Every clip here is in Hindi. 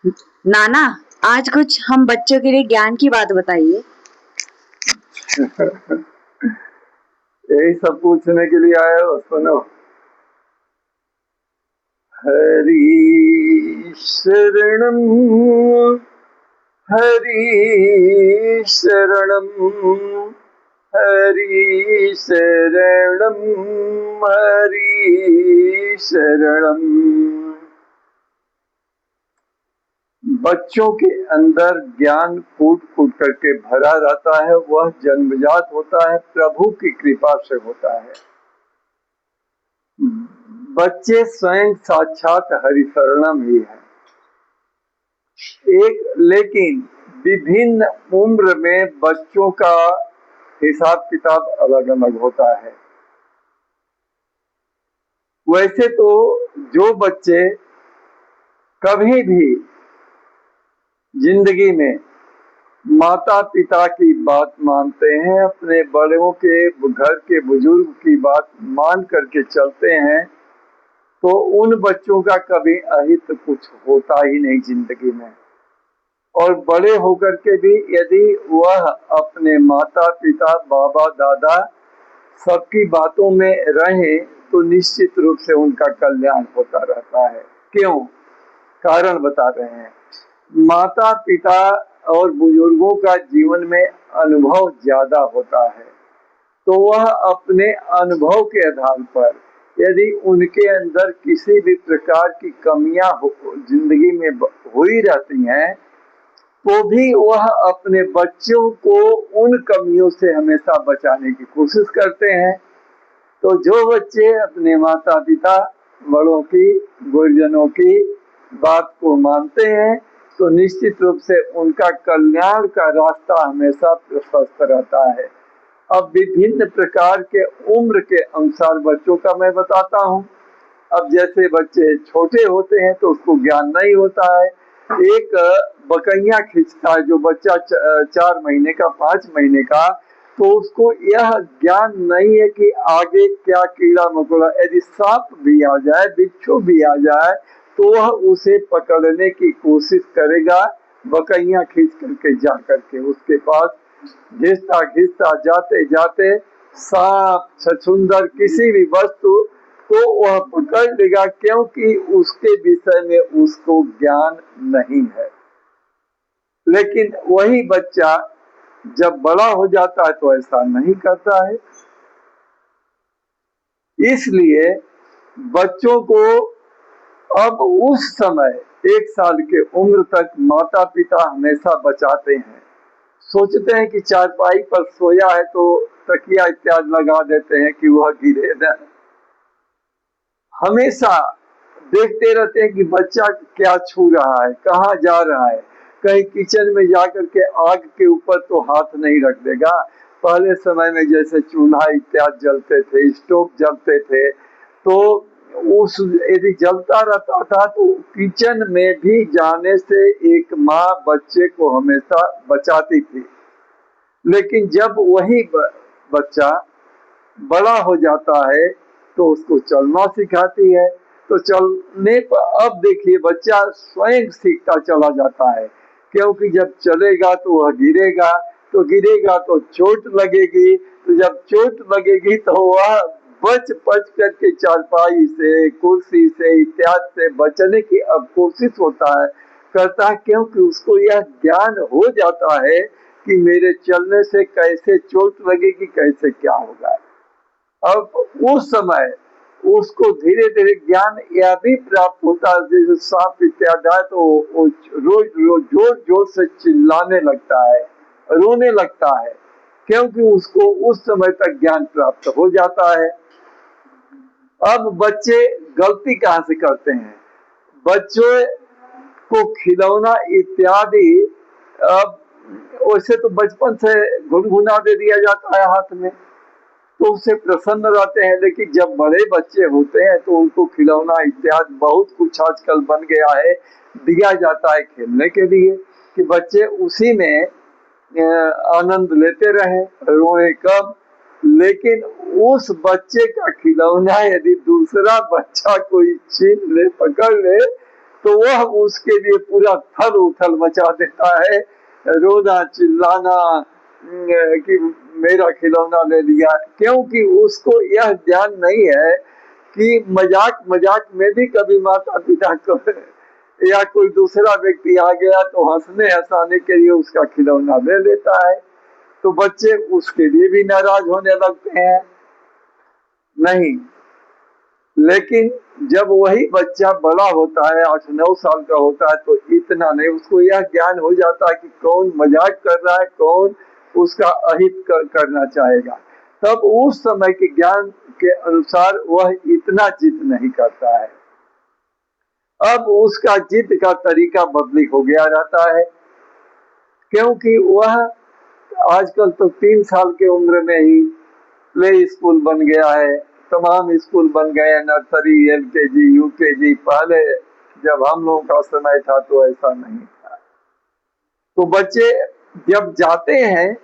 नाना, आज कुछ हम बच्चों के लिए ज्ञान की बात बताइए। यही सब पूछने के लिए आए हो? सुनो, हरि शरणम हरि शरणम हरि शरणम हरि शरणम। बच्चों के अंदर ज्ञान फूट फूट करके भरा रहता है, वह जन्मजात होता है, प्रभु की कृपा से होता है। बच्चे स्वयं साक्षात हरिशरणम ही है। लेकिन विभिन्न उम्र में बच्चों का हिसाब किताब अलग अलग होता है। वैसे तो जो बच्चे कभी भी जिंदगी में माता पिता की बात मानते हैं, अपने बड़ों के घर के बुजुर्ग की बात मान करके चलते हैं, तो उन बच्चों का कभी अहित कुछ होता ही नहीं जिंदगी में। और बड़े होकर के भी यदि वह अपने माता पिता बाबा दादा सबकी बातों में रहे तो निश्चित रूप से उनका कल्याण होता रहता है। क्यों? कारण बता रहे हैं। माता पिता और बुजुर्गों का जीवन में अनुभव ज्यादा होता है, तो वह अपने अनुभव के आधार पर यदि उनके अंदर किसी भी प्रकार की कमियां जिंदगी में हुई रहती हैं, तो भी वह अपने बच्चों को उन कमियों से हमेशा बचाने की कोशिश करते हैं। तो जो बच्चे अपने माता पिता बड़ों की गुरुजनों की बात को मानते हैं, तो निश्चित रूप से उनका कल्याण का रास्ता हमेशा प्रशस्त रहता है। अब विभिन्न प्रकार के उम्र के अनुसार बच्चों का मैं बताता हूँ। अब जैसे बच्चे छोटे होते हैं तो उसको ज्ञान नहीं होता है। एक बकैया खींचता है जो बच्चा 4 महीने का 5 महीने का, तो उसको यह ज्ञान नहीं है कि आगे क्या कीड़ा मकोड़ा, यदि सांप भी आ जाए बिच्छू भी आ जाए तो वह उसे पकड़ने की कोशिश करेगा। बकैया खींच करके जा करके उसके पास घिसता घिसता जाते जाते सांप छछूंदर किसी भी वस्तु को वह पकड़ लेगा, क्योंकि उसके विषय में उसको ज्ञान नहीं है। लेकिन वही बच्चा जब बड़ा हो जाता है तो ऐसा नहीं करता है। इसलिए बच्चों को अब उस समय 1 साल के उम्र तक माता पिता हमेशा बचाते हैं। सोचते हैं कि चारपाई पर सोया है तो तकिया इत्यादि लगा देते हैं कि वह गिरे न। हमेशा देखते रहते हैं कि बच्चा क्या छू रहा है, कहाँ जा रहा है। कहीं किचन में जाकर के आग के ऊपर तो हाथ नहीं रख देगा। पहले समय में जैसे चूल्हा इत्यादि जलते थे, स्टोव जलते थे, तो उस यदि जलता रहता था तो किचन में भी जाने से एक माँ बच्चे को हमेशा बचाती थी। लेकिन जब वही बच्चा बड़ा हो जाता है तो उसको चलना सिखाती है। तो चलने पर अब देखिए बच्चा स्वयं सीखता चला जाता है, क्योंकि जब चलेगा तो वह गिरेगा, तो गिरेगा तो चोट लगेगी, तो जब चोट लगेगी तो वह बच बच करके चारपाई से कुर्सी से इत्यादि से बचने की अब कोशिश करता है, क्योंकि उसको यह ज्ञान हो जाता है कि मेरे चलने से कैसे चोट लगेगी, कैसे क्या होगा। अब उस समय उसको धीरे धीरे ज्ञान यह भी प्राप्त होता है, जैसे सांप इत्यादि है तो वो रोज रोज जोर जोर से चिल्लाने लगता है, रोने लगता है, क्योंकि उसको उस समय तक ज्ञान प्राप्त हो जाता है। अब बच्चे गलती कहाँ से करते हैं? बच्चों को खिलौना इत्यादि अब वैसे तो बचपन से गुनगुना दे दिया जाता है हाथ में, तो उससे प्रसन्न रहते हैं। लेकिन जब बड़े बच्चे होते हैं तो उनको खिलौना इत्यादि बहुत कुछ आजकल बन गया है, दिया जाता है खेलने के लिए कि बच्चे उसी में आनंद लेते रहें, रोए कम। लेकिन उस बच्चे का खिलौना यदि दूसरा बच्चा कोई छीन ले, पकड़ ले, तो वह उसके लिए पूरा थल उथल मचा देता है, रोना चिल्लाना कि मेरा खिलौना ले लिया, क्योंकि उसको यह ज्ञान नहीं है कि मजाक मजाक में भी कभी माता पिता को या कोई दूसरा व्यक्ति आ गया तो हंसने हंसाने के लिए उसका खिलौना ले लेता है, तो बच्चे उसके लिए भी नाराज होने लगते हैं। नहीं, लेकिन जब वही बच्चा बड़ा होता है, 8-9 साल का होता है, तो इतना नहीं, उसको यह ज्ञान हो जाता है कि कौन मजाक कर रहा है, कौन उसका अहित करना चाहेगा। तब उस समय के ज्ञान के अनुसार वह इतना जिद नहीं करता है। अब उसका जिद का तरीका बदली हो गया रहता है, क्योंकि वह आजकल तो 3 साल की उम्र में ही प्ले स्कूल बन गया है, तमाम स्कूल बन गए हैं, नर्सरी, एलकेजी, यूकेजी। पहले जब हम लोगों का समय था तो ऐसा नहीं था। तो बच्चे जब जाते हैं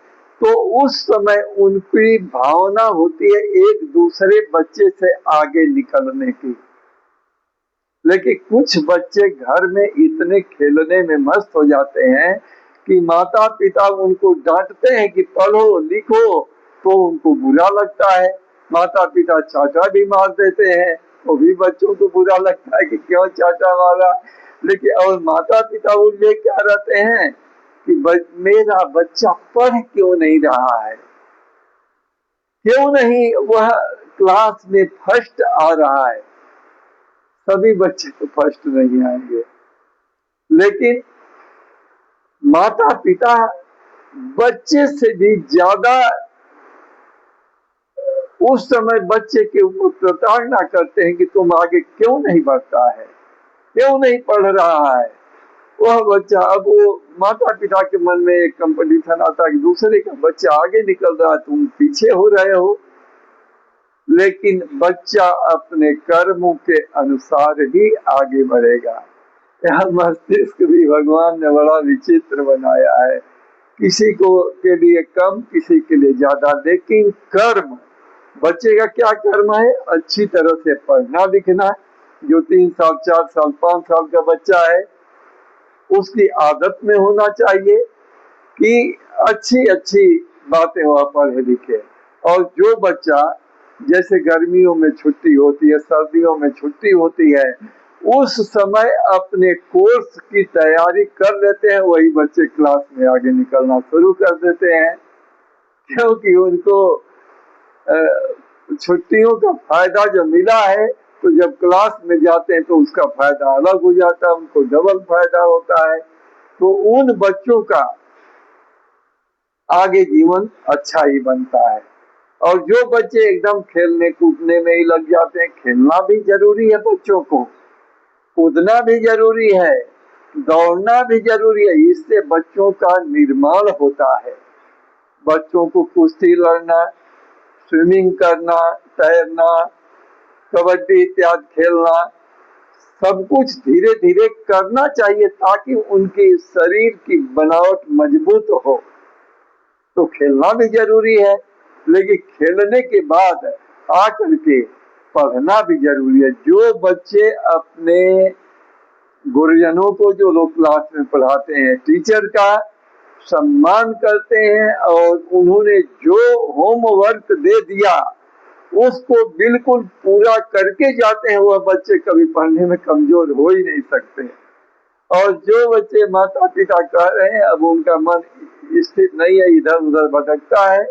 तो उस समय उनकी भावना होती है एक दूसरे बच्चे से आगे निकलने की, लेकिन कुछ बच्चे घर में इतने खेलने में मस्त हो जाते हैं कि माता पिता उनको डांटते हैं कि पढ़ो लिखो, तो उनको बुरा लगता है। माता पिता चाटा भी मार देते हैं, वो भी बच्चों को बुरा लगता है कि क्यों चाटा मारा। लेकिन और माता पिता उनसे क्या रहते हैं कि मेरा बच्चा पढ़ क्यों नहीं रहा है, क्यों नहीं वह क्लास में फर्स्ट आ रहा है। सभी बच्चे तो फर्स्ट नहीं आएंगे, लेकिन माता पिता बच्चे से भी ज्यादा उस समय बच्चे के ऊपर प्रताड़ना करते हैं कि तुम आगे क्यों नहीं बढ़ता है, क्यों नहीं पढ़ रहा है वह बच्चा। अब वो माता पिता के मन में एक कंपटीशन आता है कि दूसरे का बच्चा आगे निकल रहा है, तुम पीछे हो रहे हो। लेकिन बच्चा अपने कर्मों के अनुसार ही आगे बढ़ेगा। यह मस्तिष्क भी भगवान ने बड़ा विचित्र बनाया है, किसी को के लिए कम, किसी के लिए ज्यादा। लेकिन कर्म, बच्चे का क्या कर्म है? अच्छी तरह से पढ़ना लिखना। जो 3 साल 4 साल 5 साल का बच्चा है, उसकी आदत में होना चाहिए कि अच्छी अच्छी बातें वह पढ़े लिखे। और जो बच्चा, जैसे गर्मियों में छुट्टी होती है, सर्दियों में छुट्टी होती है, उस समय अपने कोर्स की तैयारी कर लेते हैं, वही बच्चे क्लास में आगे निकलना शुरू कर देते हैं, क्योंकि उनको छुट्टियों का फायदा जो मिला है, तो जब क्लास में जाते हैं तो उसका फायदा अलग हो जाता है, उनको डबल फायदा होता है। तो उन बच्चों का आगे जीवन अच्छा ही बनता है। और जो बच्चे एकदम खेलने कूदने में ही लग जाते हैं, खेलना भी जरूरी है, बच्चों को कूदना भी जरूरी है, दौड़ना भी जरूरी है, इससे बच्चों का निर्माण होता है। बच्चों को कुश्ती लड़ना, स्विमिंग करना, तैरना, कबड्डी इत्यादि खेलना, सब कुछ धीरे धीरे करना चाहिए ताकि उनकी शरीर की बनावट मजबूत हो। तो खेलना भी जरूरी है, लेकिन खेलने के बाद आकर के पढ़ना भी जरूरी है। जो बच्चे अपने गुरुजनों को, जो लोग क्लास में पढ़ाते हैं, टीचर का सम्मान करते हैं और उन्होंने जो होमवर्क दे दिया उसको बिल्कुल पूरा करके जाते हैं, वह बच्चे कभी पढ़ने में कमजोर हो ही नहीं सकते। और जो बच्चे माता पिता कह रहे हैं, अब उनका मन स्थित नहीं है, इधर उधर भटकता है,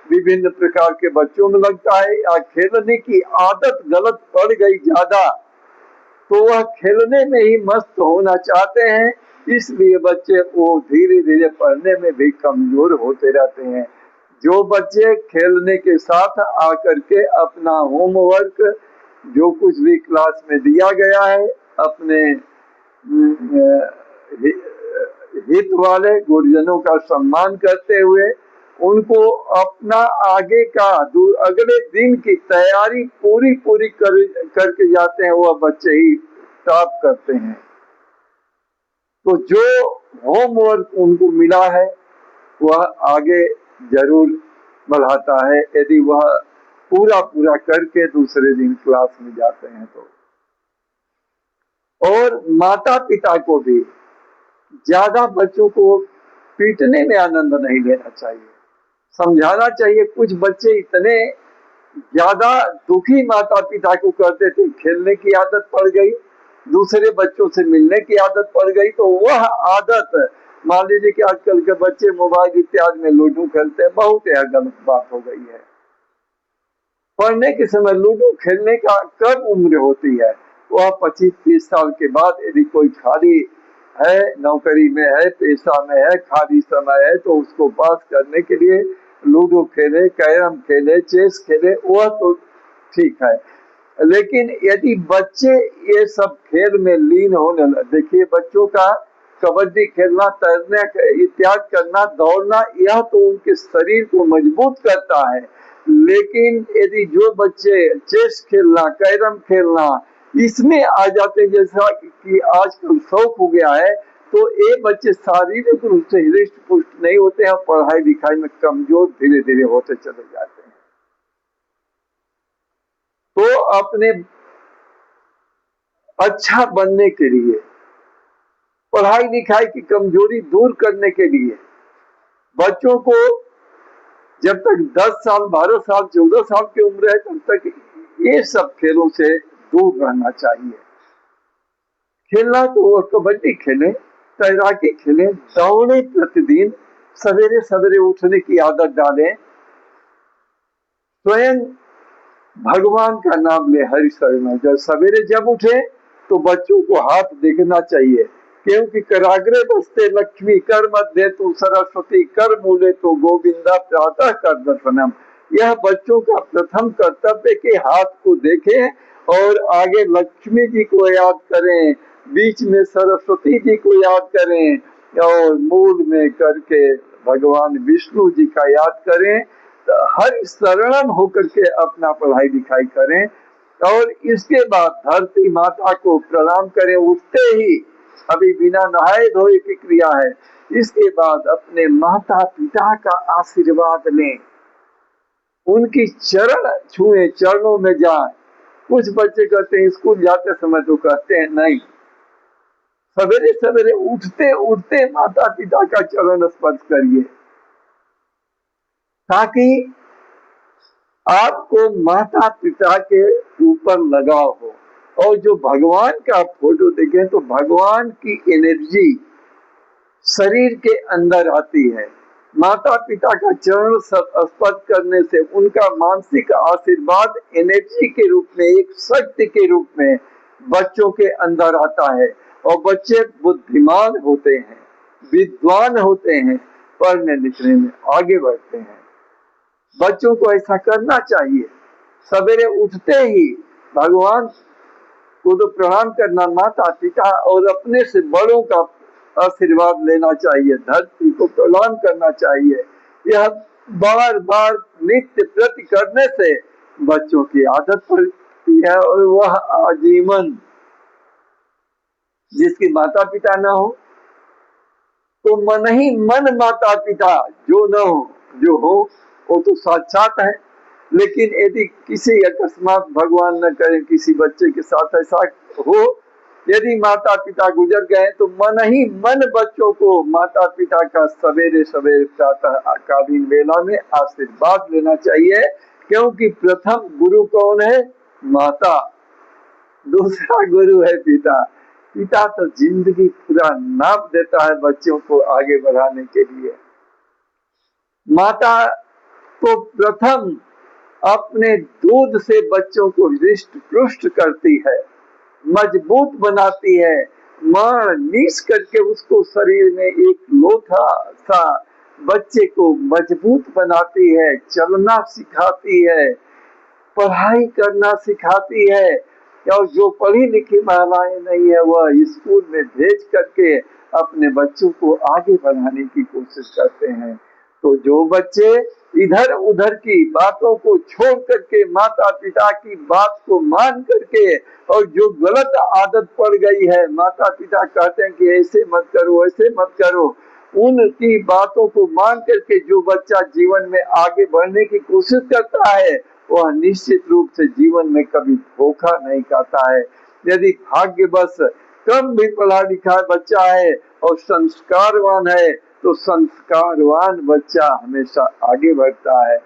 विभिन्न प्रकार के बच्चों में लगता है, या खेलने की आदत गलत पड़ गई ज्यादा, तो वह खेलने में ही मस्त होना चाहते हैं, इसलिए बच्चे वो धीरे धीरे पढ़ने में भी कमजोर होते रहते हैं। जो बच्चे खेलने के साथ आकर के अपना होमवर्क, जो कुछ भी क्लास में दिया गया है, अपने हित वाले गुरुजनों का सम्मान करते हुए उनको अपना आगे का अगले दिन की तैयारी पूरी पूरी करके जाते हैं, वह बच्चे ही टॉप करते हैं। तो जो होमवर्क उनको मिला है वह आगे जरूर बढ़ाता है, यदि वह पूरा पूरा करके दूसरे दिन क्लास में जाते हैं तो। और माता पिता को भी ज्यादा बच्चों को पीटने में आनंद नहीं लेना चाहिए, समझाना चाहिए। कुछ बच्चे इतने ज्यादा दुखी माता पिता को करते थे, खेलने की आदत पड़ गई, दूसरे बच्चों से मिलने की आदत पड़ गई, तो वह आदत, मान लीजिए कि आजकल के बच्चे मोबाइल इत्यादि में लूडो खेलते हैं, बहुत यह गलत बात हो गई है। पढ़ने के समय लूडो खेलने का कब उम्र होती है? वह 25-30 साल के बाद, यदि कोई खाली है, नौकरी में है, पेशा में है, खाली समय है, तो उसको पास करने के लिए लूडो खेले, कैरम खेले, चेस खेले, वह तो ठीक है। लेकिन यदि बच्चे ये सब खेल में लीन होने लगे, देखिए बच्चों का कबड्डी खेलना, तैरना इत्यादि करना, दौड़ना, यह तो उनके शरीर को मजबूत करता है। लेकिन यदि जो बच्चे चेस खेलना, कैरम खेलना, इसमें आ जाते, जैसा कि आजकल शौक हो गया है, तो ये बच्चे शारीरिक रूप से हृष्ट पुष्ट नहीं होते हैं, पढ़ाई लिखाई में कमजोर धीरे धीरे होते चले जाते हैं। तो अपने अच्छा बनने के लिए, पढ़ाई लिखाई की कमजोरी दूर करने के लिए, बच्चों को जब तक 10 साल, 12 साल, 14 साल की उम्र है, तब तक ये सब खेलों से दूर रहना चाहिए। खेलना तो वो कबड्डी खेले, तैराकी खेले, दौड़े, प्रतिदिन सवेरे सवेरे उठने की आदत डालें, स्वयं भगवान का नाम ले, हरि शरण। जब सवेरे जब उठे तो बच्चों को हाथ देखना चाहिए, क्योंकि कराग्रे बसते लक्ष्मी, कर मध्य तू सरस्वती, कर मूले तो गोविंदा, प्रातः कर दर्शनम। यह बच्चों का प्रथम कर्तव्य के हाथ को देखें और आगे लक्ष्मी जी को याद करें, बीच में सरस्वती जी को याद करें, और मूल में करके भगवान विष्णु जी का याद करें। हर शरणम होकर के अपना पढ़ाई लिखाई करें, और इसके बाद धरती माता को प्रणाम करें उठते ही, अभी बिना नहाए धोए की क्रिया है। इसके बाद अपने माता पिता का आशीर्वाद लें, उनकी चरण छुए, चरणों में जाए। कुछ बच्चे कहते हैं स्कूल जाते समय तो कहते हैं नहीं, सवेरे सवेरे उठते उठते माता पिता का चरण स्पर्श करिए, ताकि आपको माता पिता के ऊपर लगाव हो। और जो भगवान का फोटो देखें तो भगवान की एनर्जी शरीर के अंदर आती है। माता पिता का चरण स्पर्श करने से उनका मानसिक आशीर्वाद एनर्जी के रूप में, एक शक्ति के रूप में बच्चों के अंदर आता है, और बच्चे बुद्धिमान होते हैं, विद्वान होते हैं, पढ़ने लिखने में आगे बढ़ते हैं। बच्चों को ऐसा करना चाहिए, सवेरे उठते ही भगवान को तो प्रणाम करना, माता पिता और अपने से बड़ों का आशीर्वाद लेना चाहिए, धरती को प्रणाम करना चाहिए। यह बार बार नित्य प्रति करने से बच्चों की आदत पड़ती है, और वह आजीवन, जिसके माता पिता न हो तो मन ही मन माता पिता, जो न हो, जो हो वो तो साक्षात है। लेकिन यदि किसी अकस्मात भगवान न करे किसी बच्चे के साथ ऐसा हो, यदि माता पिता गुजर गए, तो मन ही मन बच्चों को माता पिता का सवेरे सवेरे प्रातः कालीन वेला में आशीर्वाद लेना चाहिए, क्योंकि प्रथम गुरु कौन है? माता, दूसरा गुरु है पिता। पिता तो जिंदगी पूरा नाप देता है बच्चों को आगे बढ़ाने के लिए। माता तो प्रथम अपने दूध से बच्चों को हृष्ट पुष्ट करती है, मजबूत बनाती है, मां नीस करके उसको शरीर में एक लोथा सा बच्चे को मजबूत बनाती है, चलना सिखाती है, पढ़ाई करना सिखाती है। और जो पढ़ी लिखी महिलाएं नहीं है, वह स्कूल में भेज करके अपने बच्चों को आगे बढ़ाने की कोशिश करते हैं। तो जो बच्चे इधर उधर की बातों को छोड़ करके माता पिता की बात को मान करके, और जो गलत आदत पड़ गई है, माता पिता कहते हैं कि ऐसे मत करो, ऐसे मत करो, उनकी बातों को मान करके जो बच्चा जीवन में आगे बढ़ने की कोशिश करता है, वह निश्चित रूप से जीवन में कभी धोखा नहीं खाता है। यदि भाग्यवश कम भी पढ़ा लिखा बच्चा है और संस्कारवान है तो संस्कारवान बच्चा हमेशा आगे बढ़ता है।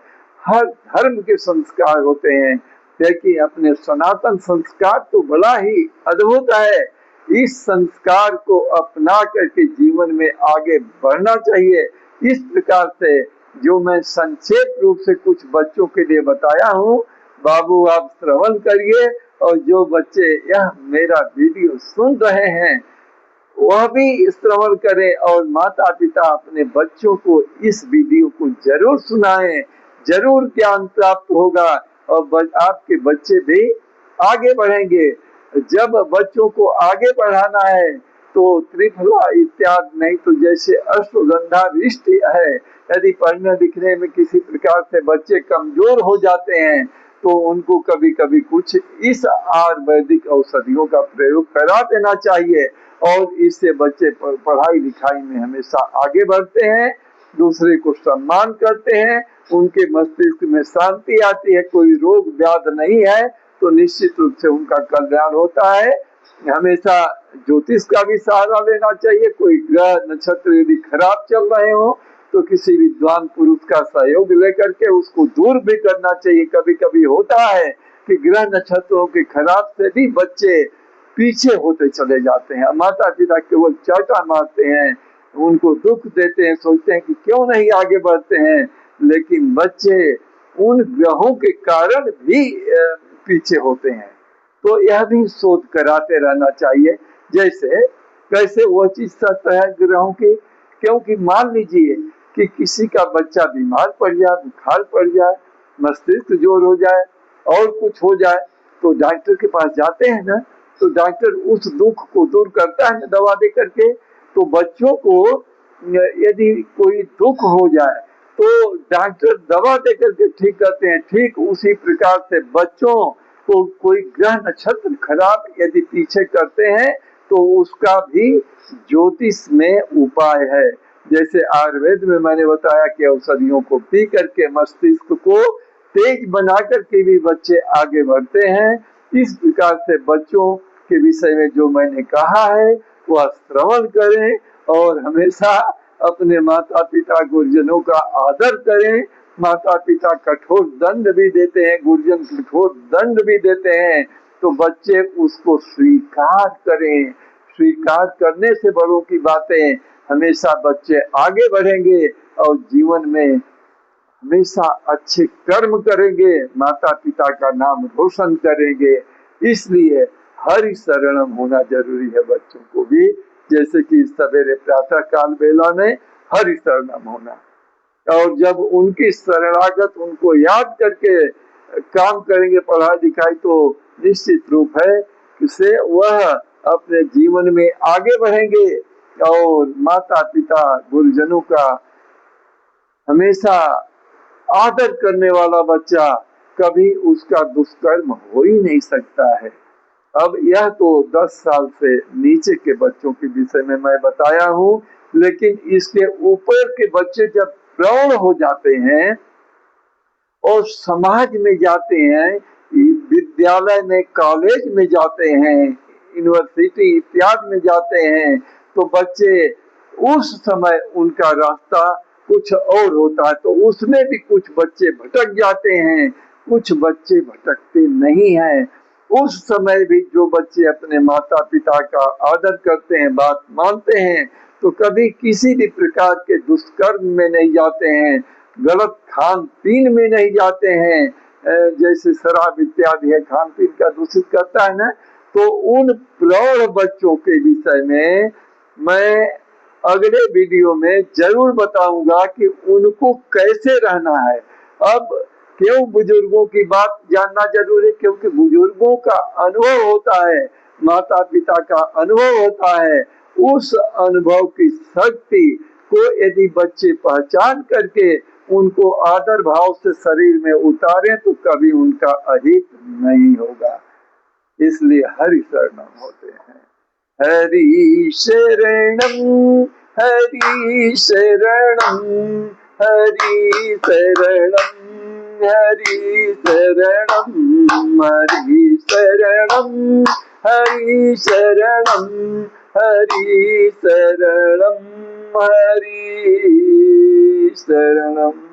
हर धर्म के संस्कार होते हैं, देखिए अपने सनातन संस्कार तो बड़ा ही अद्भुत है। इस संस्कार को अपना करके जीवन में आगे बढ़ना चाहिए। इस प्रकार से जो मैं संक्षेप रूप से कुछ बच्चों के लिए बताया हूँ, बाबू आप श्रवण करिए और जो बच्चे यह मेरा वीडियो सुन रहे हैं वह भी श्रवण करें और माता पिता अपने बच्चों को इस वीडियो को जरूर सुनाएं, जरूर ज्ञान प्राप्त होगा और आपके बच्चे भी आगे बढ़ेंगे। जब बच्चों को आगे बढ़ाना है तो त्रिफला इत्यादि नहीं तो जैसे अश्वगंधा रिष्टि है, यदि पढ़ने लिखने में किसी प्रकार से बच्चे कमजोर हो जाते हैं तो उनको कभी कभी कुछ इस आयुर्वेदिक औषधियों का प्रयोग करा देना चाहिए और इससे बच्चे पढ़ाई लिखाई में हमेशा आगे बढ़ते हैं, दूसरे को सम्मान करते हैं, उनके मस्तिष्क में शांति आती है, कोई रोग व्याध नहीं है तो निश्चित रूप से उनका कल्याण होता है। हमेशा ज्योतिष का भी सहारा लेना चाहिए। कोई ग्रह नक्षत्र यदि खराब चल रहे हो तो किसी विद्वान पुरुष का सहयोग लेकर के उसको दूर भी करना चाहिए। कभी कभी होता है कि ग्रह नक्षत्रों के खराब से भी बच्चे पीछे होते चले जाते हैं, माता पिता केवल चाटा मारते हैं, उनको दुख देते हैं, सोचते हैं कि क्यों नहीं आगे बढ़ते हैं, लेकिन बच्चे उन ग्रहों के कारण भी पीछे होते हैं। तो यह भी शोध कराते रहना चाहिए, जैसे कैसे वह चीज सत्य है ग्रहों की। क्योंकि मान लीजिए कि किसी का बच्चा बीमार पड़ जाए, बुखार पड़ जाए, मस्तिष्क जोर हो जाए और कुछ हो जाए तो डॉक्टर के पास जाते हैं ना, तो डॉक्टर उस दुख को दूर करता है दवा दे करके। तो बच्चों को यदि कोई दुख हो जाए तो डॉक्टर दवा दे करके ठीक करते हैं। ठीक उसी प्रकार से बच्चों को कोई ग्रह नक्षत्र खराब यदि पीछे करते हैं तो उसका भी ज्योतिष में उपाय है। जैसे आयुर्वेद में मैंने बताया कि औषधियों को पी करके मस्तिष्क को तेज बना करके भी बच्चे आगे बढ़ते हैं। इस प्रकार से बच्चों के विषय में जो मैंने कहा है वह श्रवण करें और हमेशा अपने माता पिता गुरुजनों का आदर करें। माता पिता कठोर दंड भी देते हैं, गुरुजन कठोर दंड भी देते हैं, तो बच्चे उसको स्वीकार करें। स्वीकार करने से बड़ों की बातें, हमेशा बच्चे आगे बढ़ेंगे और जीवन में हमेशा अच्छे कर्म करेंगे, माता पिता का नाम रोशन करेंगे। इसलिए हरि शरणम होना जरूरी है बच्चों को भी, जैसे कि सवेरे प्रातः काल बेला में हरि शरणम होना। और जब उनकी शरणागत उनको याद करके काम करेंगे पढ़ाई लिखाई तो निश्चित रूप है कि वह अपने जीवन में आगे बढ़ेंगे और माता पिता गुरुजनों का हमेशा आदर करने वाला बच्चा कभी उसका दुष्कर्म हो ही नहीं सकता है। अब यह तो 10 साल से नीचे के बच्चों के विषय में मैं बताया हूँ, लेकिन इसके ऊपर के बच्चे जब प्रौढ़ हो जाते हैं और समाज में जाते हैं, विद्यालय में कॉलेज में जाते हैं, यूनिवर्सिटी इत्यादि में जाते हैं, तो बच्चे उस समय उनका रास्ता कुछ और होता है। तो उसमें भी कुछ बच्चे भटक जाते हैं, कुछ बच्चे भटकते नहीं हैं। उस समय भी जो बच्चे अपने माता पिता का आदर करते हैं, बात मानते हैं, तो कभी किसी भी प्रकार के दुष्कर्म में नहीं जाते हैं, गलत खान पीन में नहीं जाते हैं, जैसे शराब इत्यादि है खान पीन का दूषित करता है ना। तो उन प्रौढ़ बच्चों के विषय में मैं अगले वीडियो में जरूर बताऊंगा कि उनको कैसे रहना है। अब क्यों बुजुर्गों की बात जानना जरूरी है, क्योंकि बुजुर्गों का अनुभव होता है, माता पिता का अनुभव होता है। उस अनुभव की शक्ति को यदि बच्चे पहचान करके उनको आदर भाव से शरीर में उतारें तो कभी उनका अहित नहीं होगा। इसलिए हरि शरणम होते हैं। हरि शरणम हरि शरणम हरि शरणम हरि शरणम हरि शरणम हरि शरणम, हरि शरणम, हरि शरणम।